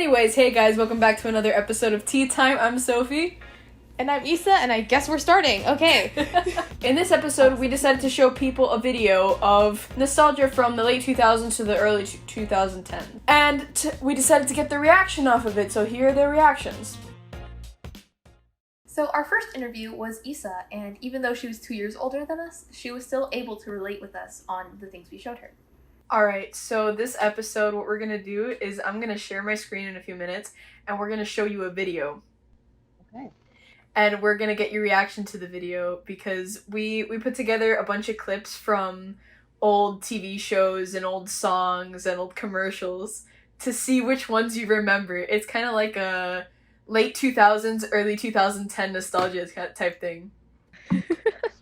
Anyways, hey guys, welcome back to another episode of Tea Time. I'm Sophie. And I'm Issa, and I guess we're starting. Okay. In this episode, we decided to show people a video of nostalgia from the late 2000s to the early 2010s. And we decided to get the reaction off of it, so here are their reactions. So our first interview was Issa, and even though she was 2 years older than us, she was still able to relate with us on the things we showed her. Alright, so this episode, what we're gonna do is I'm gonna share my screen in a few minutes, and we're gonna show you a video. Okay. And we're gonna get your reaction to the video because we put together a bunch of clips from old TV shows and old songs and old commercials to see which ones you remember. It's kind of like a late 2000s, early 2010 nostalgia type thing.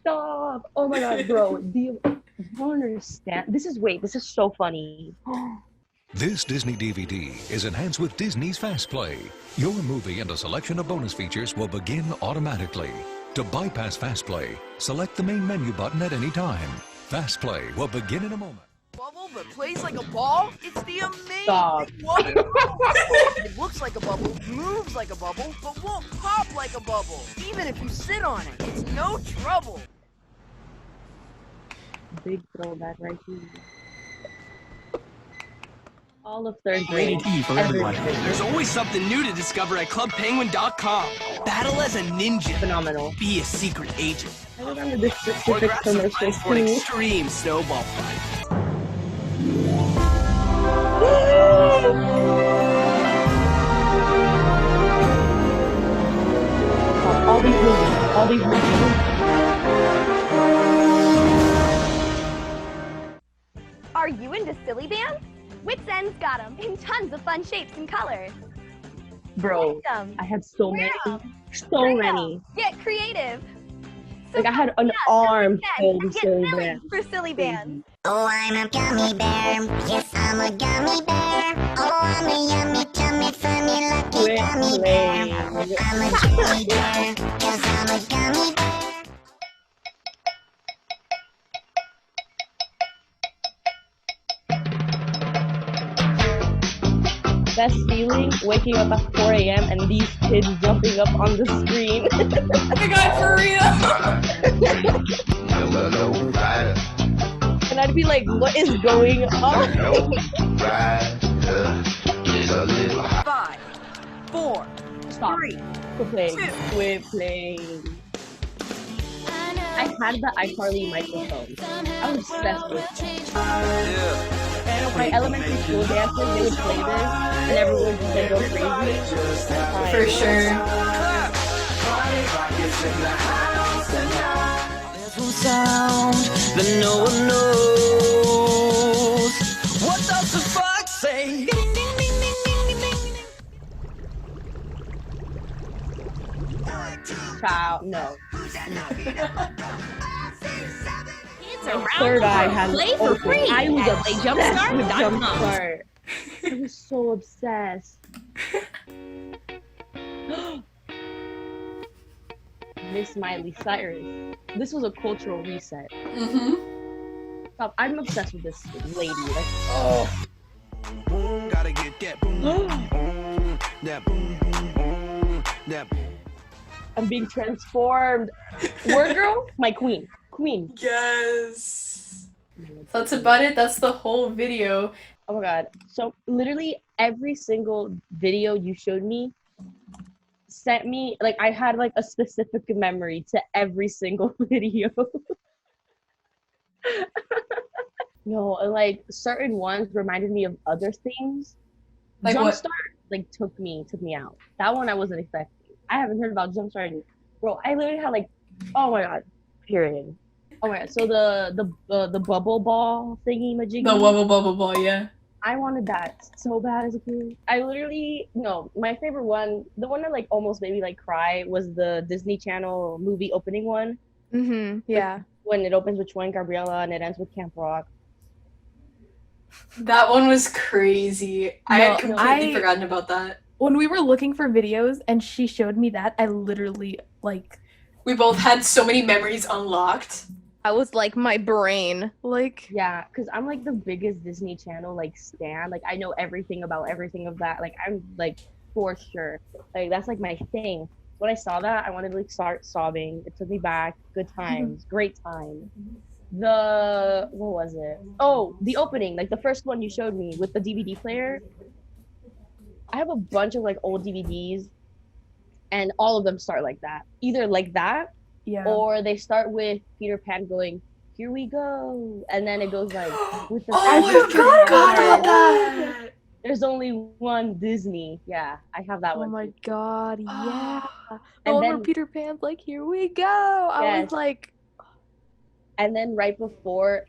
Stop! Oh my god, bro. Do you understand? This is so funny. This Disney DVD is enhanced with Disney's Fast Play. Your movie and a selection of bonus features will begin automatically. To bypass Fast Play, select the main menu button at any time. Fast Play will begin in a moment. Bubble that plays like a ball? It's the amazing Stop. one. It looks like a bubble, moves like a bubble, but won't pop like a bubble. Even if you sit on it, it's no trouble. Big throwback right here. All of third grade. Rated E for everyone. Everything. There's always something new to discover at ClubPenguin.com. Battle as a ninja. Phenomenal. Be a secret agent. I remember this Or specific grab some commercial ice for an too. extreme snowball fight. All these movies. Are you into silly bands? Wits End's got them in tons of fun shapes and colors. Bro, Like 'em. I had so Wear many. 'em. So Bring many. 'em. Get creative. So Like I had an yeah, arm silly filled bands. with Get silly silly bands. for silly bands. Oh, I'm a gummy bear. Yes, I'm a gummy bear. Oh, I'm a yummy, tummy, funny, lucky Quit gummy bear. playing. I'm a gummy bear. Yes, I'm a gummy bear. Best feeling, waking up at 4 a.m. and these kids jumping up on the screen. Oh my god, for real! And I'd be like, what is going on? 5, 4, Stop. 3. Quit playing. I had the iCarly microphone. I was obsessed with it. My elementary school dances, they would play this, and everyone would just go crazy. For sure. There's one sound that no one knows. What does the fox say? Child, no. Around Third the eye world. had Play for open. free I was at obsessed with PlayJumpstart.com. Jumpstart. I was so obsessed. Miss Miley Cyrus. This was a cultural reset. Mm-hmm. Stop. I'm obsessed with this lady. Like, Boom, gotta get that boom, boom, that boom, boom, boom, that boom. I'm being transformed. Word girl, my queen. Queen. Yes! That's about it. That's the whole video. Oh my god. So literally every single video you showed me sent me, like I had like a specific memory to every single video. No, like certain ones reminded me of other things. Like what? Jumpstart like took me out. That one I wasn't expecting. I haven't heard about Jumpstart in, bro. I literally had like, oh my god, period. Oh my god. So the bubble ball thingy majiggy. The wubble bubble ball, yeah. I wanted that so bad as a kid. My favorite one, the one that like almost made me like cry, was the Disney Channel movie opening one. Mm-hmm. Yeah. When it opens with Troy and Gabriella and it ends with Camp Rock. That one was crazy. I had completely I- forgotten about that. When we were looking for videos and she showed me that, I literally like We both had so many memories unlocked. I was like my brain. Like Yeah, because I'm like the biggest Disney Channel like stan. Like I know everything about everything of that. Like I'm like for sure. Like that's like my thing. When I saw that, I wanted to like start sobbing. It took me back. Good times, great time. The what was it? Oh, the opening, like the first one you showed me with the DVD player. I have a bunch of like old DVDs, and all of them start like that. Either like that, Yeah. or they start with Peter Pan going, "Here we go," and then it goes like with the. Oh, I forgot about that. There's only one Disney. Yeah, I have that oh one. my Too. god, yeah. The And one where then- Peter Pan's like, here we go. I Yes. was like, And then right before,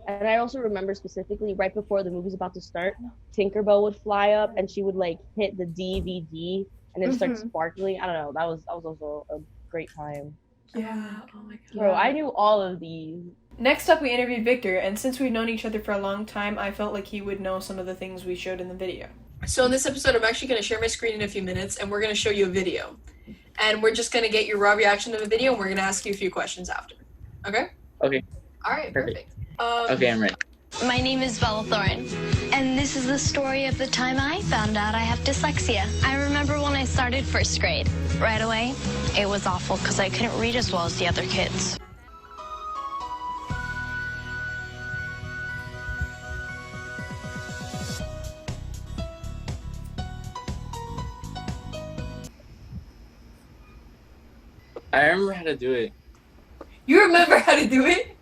and I also remember specifically right before the movie's about to start, Tinkerbell would fly up and she would like hit the DVD and then start sparkling. I don't know. That was also a great time. Yeah. Oh my god. Bro, I knew all of these. Next up, we interviewed Victor, and since we've known each other for a long time, I felt like he would know some of the things we showed in the video. So in this episode, I'm actually going to share my screen in a few minutes, and we're going to show you a video. And we're just going to get your raw reaction to the video, and we're going to ask you a few questions after. Okay? Okay. All right, perfect. Okay, I'm ready. My name is Bella Thorne, and this is the story of the time I found out I have dyslexia. I remember when I started first grade. Right away, it was awful because I couldn't read as well as the other kids. I remember how to do it. You remember how to do it?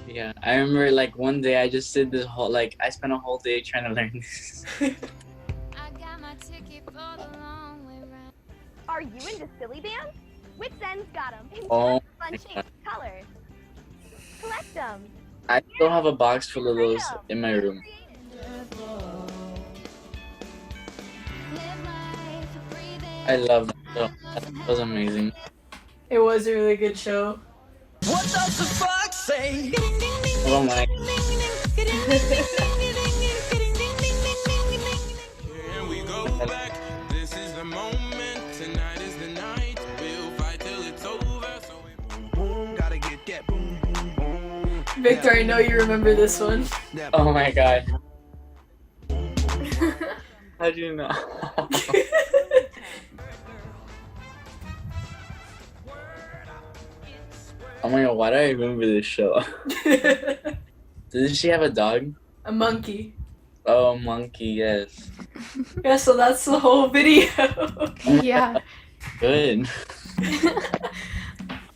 Yeah, I remember like one day I just did this whole, like I spent a whole day trying to learn this. are you into silly bands? Wits End's got them in Oh fun shapes, colors. Collect them. I still have a box full of those in my room. I love that show. That was amazing. It was a really good show. What does the fox say? Oh my. Here we go back. This is the moment. Tonight is the night. We'll fight till it's over. So we boom, gotta get that boom, boom, boom. Victor, I know you remember this one. Oh my god. How do you know? Oh my god, why do I remember this show? Didn't she have a dog? A monkey. Oh, monkey, yes. Yeah, so that's the whole video. Yeah. Good.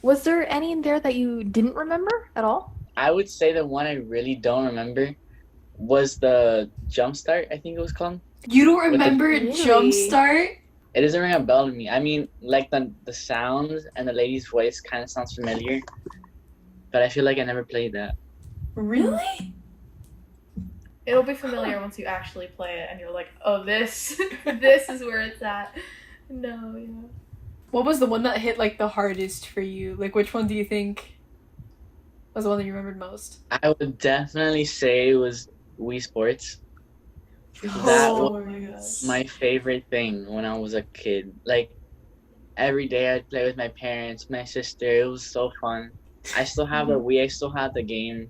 Was there any in there that you didn't remember at all? I would say the one I really don't remember was the Jumpstart, I think it was called. You don't remember Really? Jumpstart? It doesn't ring a bell to me. I mean, like the sounds and the lady's voice kind of sounds familiar, but I feel like I never played that. Really? It'll be familiar once you actually play it and you're like, oh, this is where it's at. No, yeah. What was the one that hit like the hardest for you? Like, which one do you think was the one that you remembered most? I would definitely say it was Wii Sports. That Oh was my god. my favorite thing when I was a kid. Like, every day I'd play with my parents, my sister. It was so fun. I still have the Wii. I still have the game.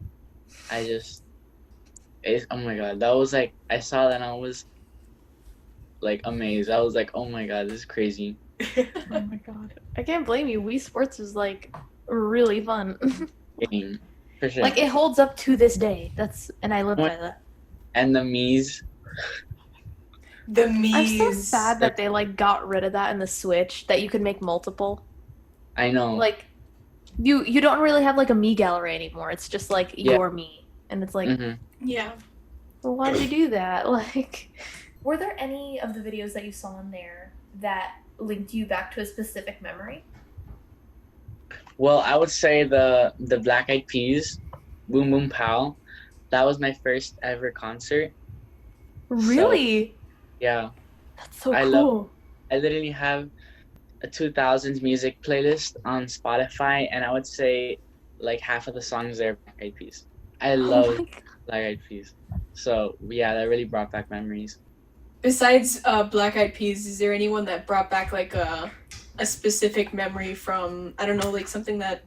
Oh my god, that was like, I saw that and I was like amazed. I was like, oh my god, this is crazy. Oh my god. I can't blame you. Wii Sports is like really fun. Game, for sure. Like it holds up to this day. And I live by that. And the Mii's. The I'm so Mii's. sad that they like got rid of that in the Switch, that you could make multiple. I know. Like you don't really have like a Mii gallery anymore. It's just like your Mii. And it's like, Yeah. well, why'd you do that? Like, were there any of the videos that you saw in there that linked you back to a specific memory? Well, I would say the Black Eyed Peas, Boom Boom Pow. That was my first ever concert. Really? Yeah. That's so I cool. I literally have a 2000s music playlist on Spotify, and I would say like half of the songs there are Black Eyed Peas. I love Black Eyed Peas. So yeah, that really brought back memories. Besides Black Eyed Peas, is there anyone that brought back like a a specific memory from, I don't know, like something that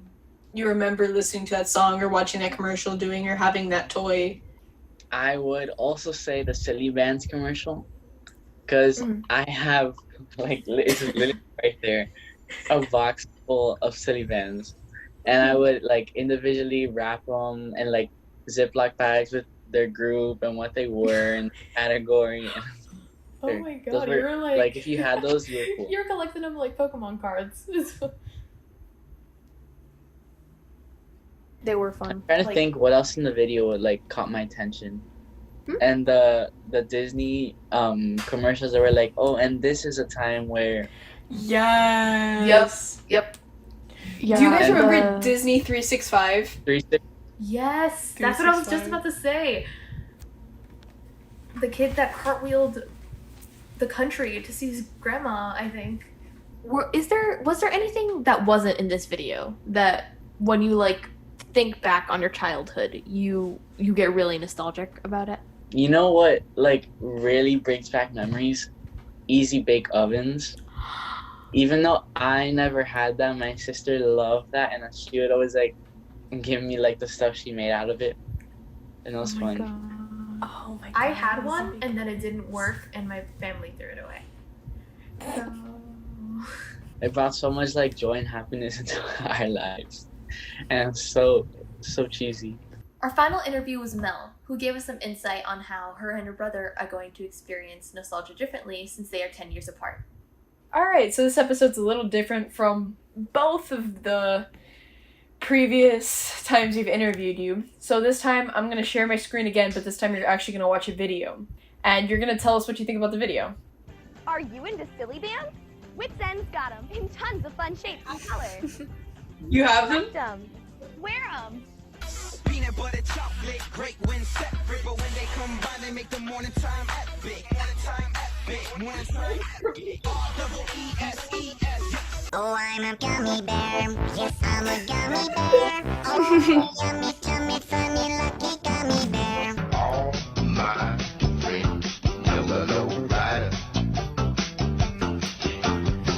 you remember listening to that song or watching that commercial doing or having that toy? I would also say the Silly Bands commercial, because I have, like, it's literally right there, a box full of Silly Bands. And I would, like, individually wrap them in, like, Ziploc bags with their group and what they were and category. And Oh my god, those were, you were like, if you had those, you were cool. You were collecting them like Pokemon cards. They were fun. I'm trying to think what else in the video would, like, caught my attention. And the Disney commercials that were like, oh, and this is a time where. Yes. Yep. Yeah, do you guys remember Disney 365? Yes, that's what I was just about to say. The kid that cartwheeled the country to see his grandma, I think. Was there anything that wasn't in this video that when you like think back on your childhood, you get really nostalgic about it? You know what, like, really brings back memories? Easy bake ovens. Even though I never had that, my sister loved that, and she would always, like, give me, like, the stuff she made out of it. And it was fun. Oh my god. I had one, and then it didn't work, and my family threw it away. So... It brought so much, like, joy and happiness into our lives. And it's so cheesy. Our final interview was Mel, who gave us some insight on how her and her brother are going to experience nostalgia differently since they are 10 years apart. Alright, so this episode's a little different from both of the previous times we've interviewed you. So this time I'm going to share my screen again, but this time you're actually going to watch a video. And you're going to tell us what you think about the video. Are you into silly bands? Wits End's got them in tons of fun shapes and colors. You have them? Collect 'em. Wear 'em. Peanut butter chocolate, great when separate, but when they combine, they make the morning time epic. Morning time epic. Morning time epic. R-double-E-S-E-S. Oh, I'm a gummy bear. Yes, I'm a gummy bear. Oh, yummy, tummy, funny, lucky gummy bear. All my friends know the low rider.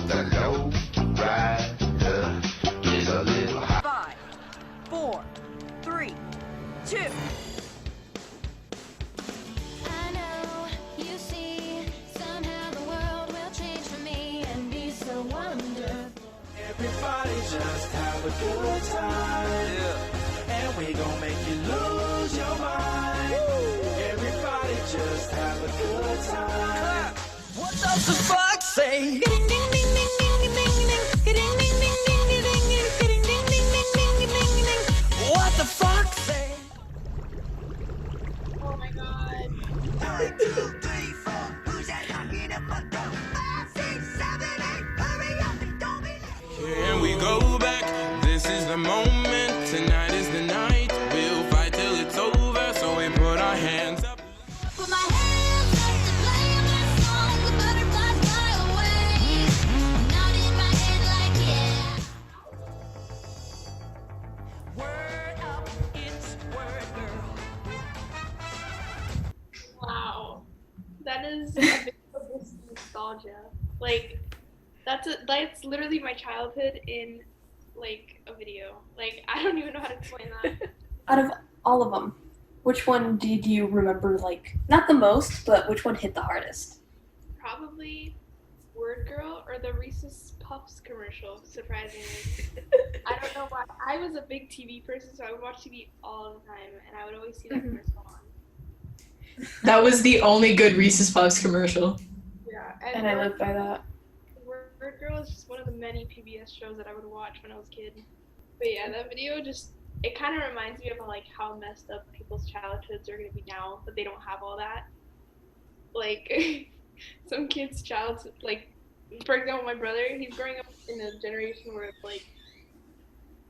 The low rider is a little high. 5, 4, 3, 2. I know, you see, somehow the world will change for me and be so wonderful. Everybody just have a good time. And we gon' make you lose your mind. Everybody just have a good time. What does the fuck say? What the fuck say? Oh my god. 1, 2, 3, 4. Who's that knocking at my door? 5, 6, 7, 8. Hurry up and don't be late. Can we go back? This is the moment. Tonight is the night. We'll fight till it's over. So we put our hands up. Put my hands up to play my song. The butterflies fly away. Not in my head like yeah. Word up, it's word girl. Wow. That is a bit of nostalgia. Like, that's literally my childhood in, like, a video. Like, I don't even know how to explain that. Out of all of them, which one did you remember, like, not the most, but which one hit the hardest? Probably Word Girl or the Reese's Puffs commercial, surprisingly. I don't know why. I was a big TV person, so I would watch TV all the time, and I would always see that commercial on. That was the only good Reese's Puffs commercial. Yeah, And I live by that. Word Girl is just one of the many PBS shows that I would watch when I was a kid. But yeah, that video just, it kind of reminds me of like how messed up people's childhoods are going to be now, but they don't have all that. Like, some kids' like, for example, my brother, he's growing up in a generation where like,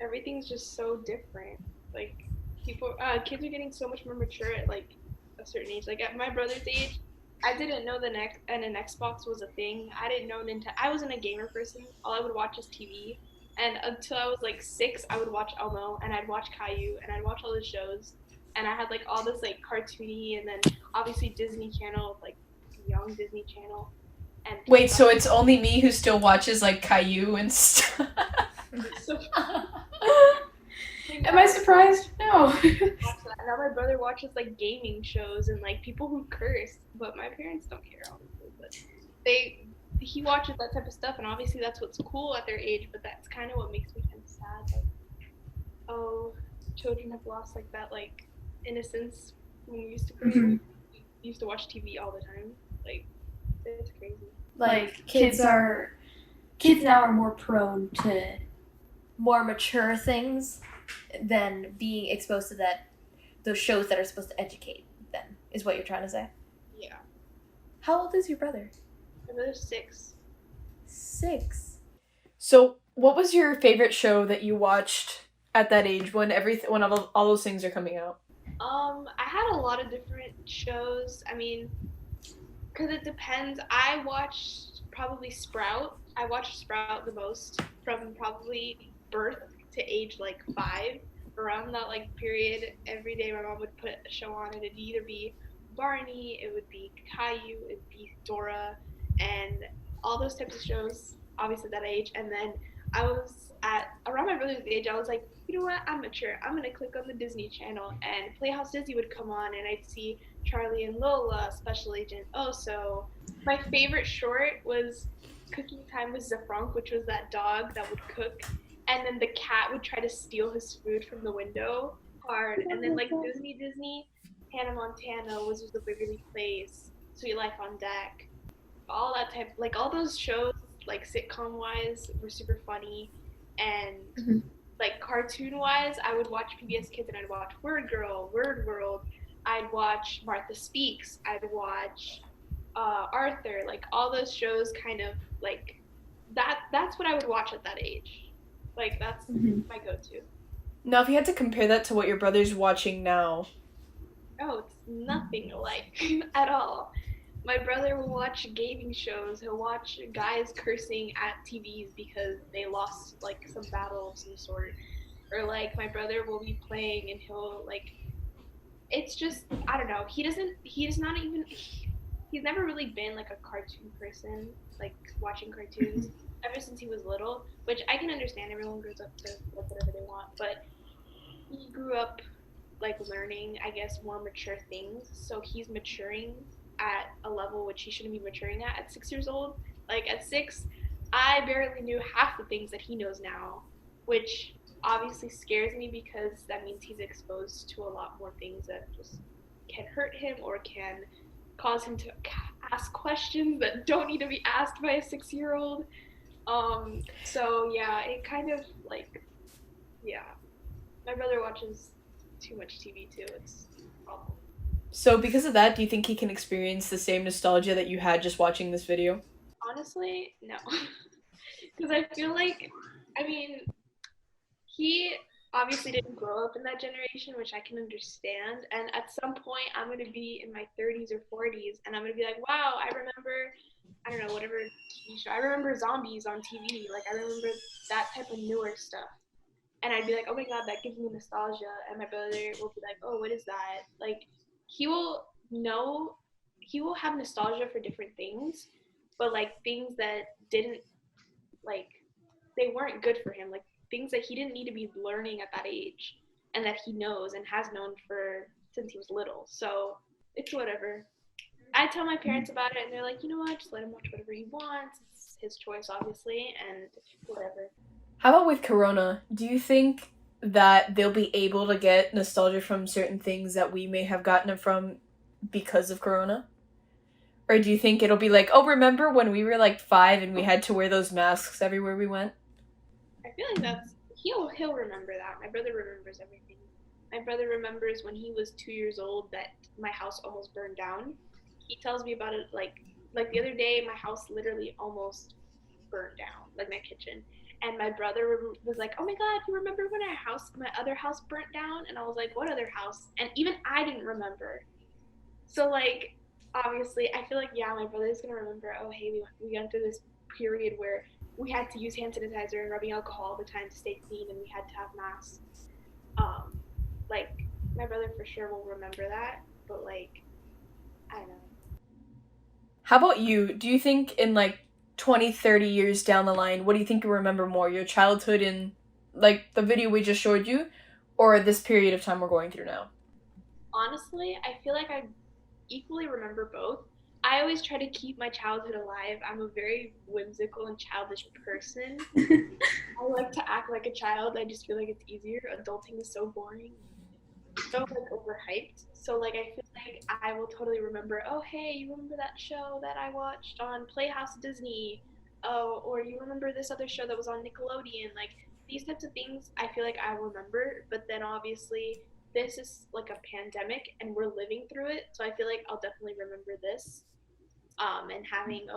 everything's just so different. Like, kids are getting so much more mature at like a certain age. Like at my brother's age, I didn't know an Xbox was a thing. I didn't know Nintendo. I wasn't a gamer person. All I would watch is TV. And until I was like 6, I would watch Elmo and I'd watch Caillou and I'd watch all the shows. And I had like all this like cartoony and then obviously Disney Channel, like young Disney Channel. And Wait, so it's only me who still watches like Caillou and stuff? Am I surprised? No. Now my brother watches like gaming shows and like people who curse, but my parents don't care, obviously. But he watches that type of stuff, and obviously that's what's cool at their age. But that's kind of what makes me kind of sad. Like, oh, children have lost like that like innocence when we used to grow up. We used to watch TV all the time. Like, it's crazy. Like kids now are more prone to more mature things than being exposed to those shows that are supposed to educate them, is what you're trying to say? Yeah. How old is your brother? My brother's 6. 6. So, what was your favorite show that you watched at that age when all those things are coming out? I had a lot of different shows. I mean, because it depends. I watched probably Sprout. I watched Sprout the most from probably birth to age like 5. Around that like period, every day my mom would put a show on, and it'd either be Barney, it would be Caillou, it'd be Dora, and all those types of shows. Obviously that age, and then I was at around my brother's age. I was like, you know what? I'm mature. I'm gonna click on the Disney Channel, and Playhouse Disney would come on, and I'd see Charlie and Lola, Special Agent Oso. My favorite short was Cooking Time with Zafrank, which was that dog that would cook, and then the cat would try to steal his food from the window. Hard. And then like Disney, Hannah Montana, Wizards of Waverly Place, Sweet Life on Deck, all that type, like all those shows, like sitcom wise, were super funny, and like cartoon wise, I would watch PBS Kids and I'd watch Word Girl, Word World, I'd watch Martha Speaks, I'd watch Arthur, like all those shows kind of like that's what I would watch at that age. Like that's my go-to. Now, if you had to compare that to what your brother's watching now. Oh, it's nothing alike at all. My brother will watch gaming shows. He'll watch guys cursing at TVs because they lost like some battle of some sort. Or like my brother will be playing and he'll like, it's just, I don't know. He's never really been like a cartoon person, like watching cartoons ever since he was little, which I can understand. Everyone grows up to like whatever they want, but he grew up like learning, I guess, more mature things. So he's maturing at a level which he shouldn't be maturing at 6 years old. Like at 6, I barely knew half the things that he knows now, which obviously scares me because that means he's exposed to a lot more things that just can hurt him or can cause him to ask questions that don't need to be asked by a 6-year-old. So yeah, it kind of like, yeah. My brother watches too much TV too. It's awful. So because of that, do you think he can experience the same nostalgia that you had just watching this video? Honestly, no. Because I feel like, I mean, he obviously didn't grow up in that generation, which I can understand. And at some point, I'm going to be in my 30s or 40s, and I'm going to be like, wow, I remember, I don't know, whatever TV show. I remember zombies on TV. Like, I remember that type of newer stuff. And I'd be like, oh my god, that gives me nostalgia. And my brother will be like, oh, what is that? Like, he will have nostalgia for different things, but like things that didn't, like, they weren't good for him. Like, things that he didn't need to be learning at that age and that he knows and has known since he was little. So it's whatever. I tell my parents about it and they're like, you know what, just let him watch whatever he wants. It's his choice, obviously, and whatever. How about with Corona? Do you think that they'll be able to get nostalgia from certain things that we may have gotten it from because of Corona? Or do you think it'll be like, oh, remember when we were like 5 and we had to wear those masks everywhere we went? I feel like he'll remember that. My brother remembers everything. My brother remembers when he was 2 years old that my house almost burned down. He tells me about it like the other day, my house literally almost burned down, like my kitchen. And my brother was like, oh my god, you remember when my other house burnt down? And I was like, what other house? And even I didn't remember. So like, obviously, I feel like, yeah, my brother's gonna remember, oh hey, we went through this period where we had to use hand sanitizer and rubbing alcohol all the time to stay clean, and we had to have masks. Like, my brother for sure will remember that, but like, I don't know. How about you? Do you think in like 20, 30 years down the line, what do you think you remember more? Your childhood in like the video we just showed you, or this period of time we're going through now? Honestly, I feel like I equally remember both. I always try to keep my childhood alive. I'm a very whimsical and childish person. I like to act like a child. I just feel like it's easier. Adulting is so boring, so like overhyped. So like I feel like I will totally remember. Oh hey, you remember that show that I watched on Playhouse Disney? Oh, or you remember this other show that was on Nickelodeon? Like these types of things, I feel like I will remember. But then obviously this is like a pandemic and we're living through it. So I feel like I'll definitely remember this. And having,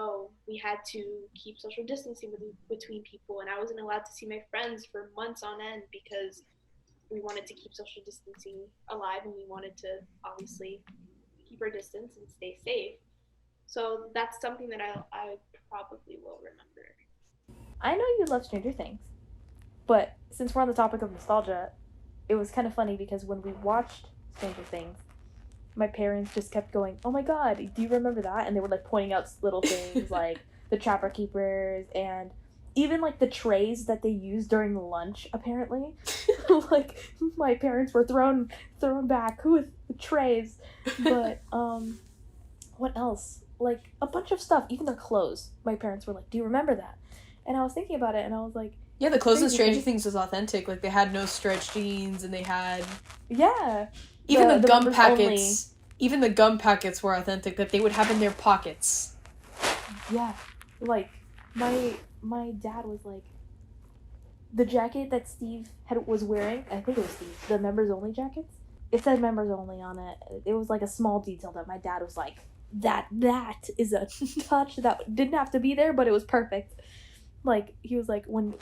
we had to keep social distancing between people, and I wasn't allowed to see my friends for months on end because we wanted to keep social distancing alive and we wanted to obviously keep our distance and stay safe. So that's something that I probably will remember. I know you love Stranger Things, but since we're on the topic of nostalgia, it was kind of funny because when we watched Stranger Things, my parents just kept going, oh my god, do you remember that? And they were like pointing out little things like the Trapper Keepers and even like the trays that they used during lunch, apparently. Like my parents were thrown back with the trays. But what else? Like a bunch of stuff, even their clothes. My parents were like, do you remember that? And I was thinking about it and I was like, yeah, the clothes in Stranger Things was authentic. Like they had no stretch jeans and they had even the gum packets. Even the gum packets were authentic that they would have in their pockets. Yeah, like my dad was like, the jacket that Steve was wearing. I think it was Steve. The members only jackets. It said members only on it. It was like a small detail that my dad was like, that is a touch that didn't have to be there, but it was perfect. Like he was like, when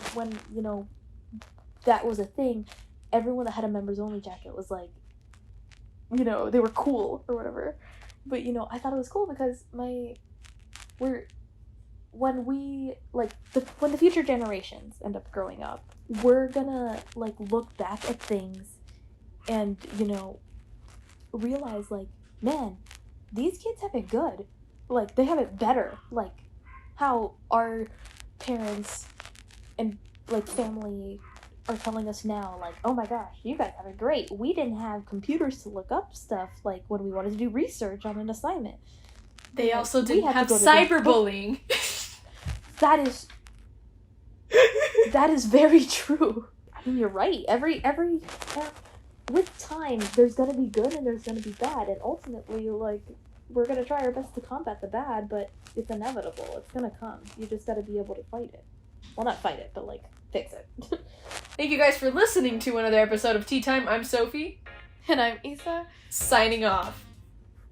you know that was a thing, everyone that had a members only jacket was like, you know, they were cool or whatever. But you know, I thought it was cool because when the future generations end up growing up, we're gonna like look back at things and, you know, realize like, man, these kids have it good. Like they have it better. Like how our parents and like family are telling us now, like, oh my gosh, you guys have it great. We didn't have computers to look up stuff like when we wanted to do research on an assignment. They also didn't have cyberbullying. That is very true. I mean, you're right. Every with time, there's gonna be good and there's gonna be bad, and ultimately, like, we're gonna try our best to combat the bad, but it's inevitable. It's gonna come. You just gotta be able to fight it. Well, not fight it, but like fix it. Thank you guys for listening to another episode of Tea Time. I'm Sophie. And I'm Isa. Signing off.